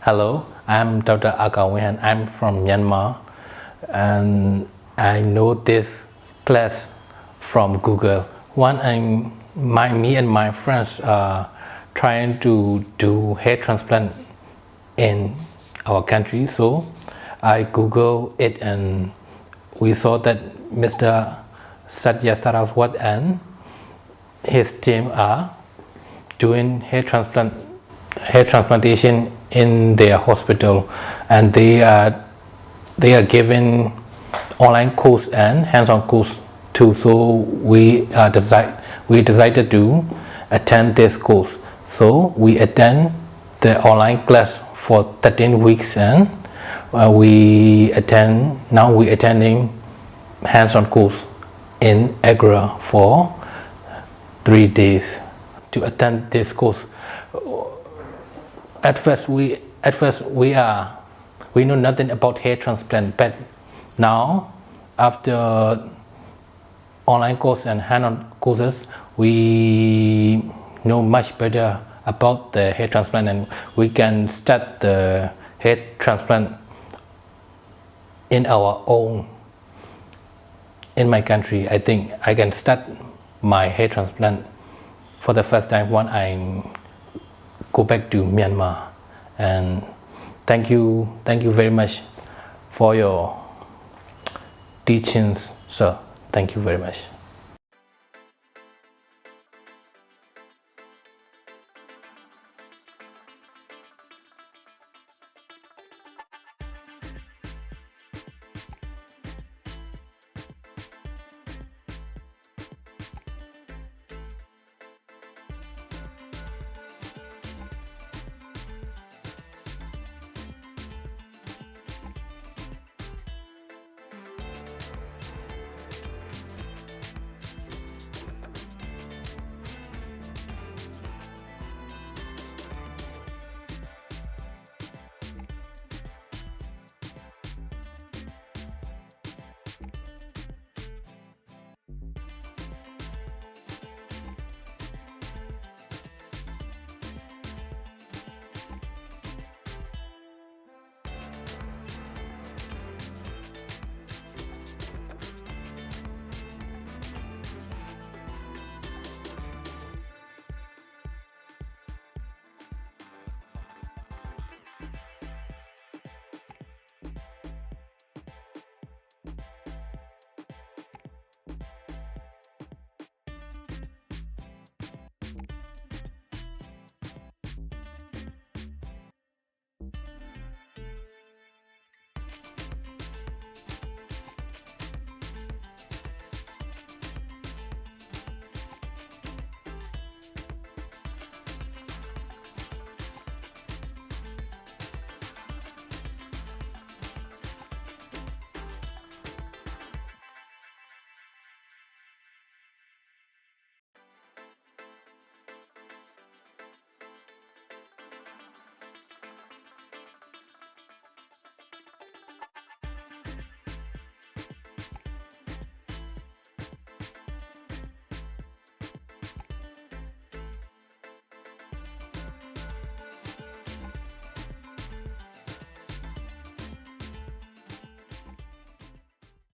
Hello, I'm Dr RCA Win Han. I'm from Myanmar, and I know this class from Google. Me and my friends are trying to do hair transplant in our country, so I Google it and we saw that Mr. Satya Saraswat and his team are doing hair transplantation in their hospital, and they are giving online course and hands-on course too. So we decided to attend this course. So we attend the online class for 13 weeks, and we attending hands-on course in Agra for 3 days. To attend this course, at first we know nothing about hair transplant, but now after online course and hand-on courses, we know much better about the hair transplant, and we can start the hair transplant in our own. In my country, I think I can start my hair transplant for the first time when I go back to Myanmar. And thank you very much for your teachings, sir. Thank you very much.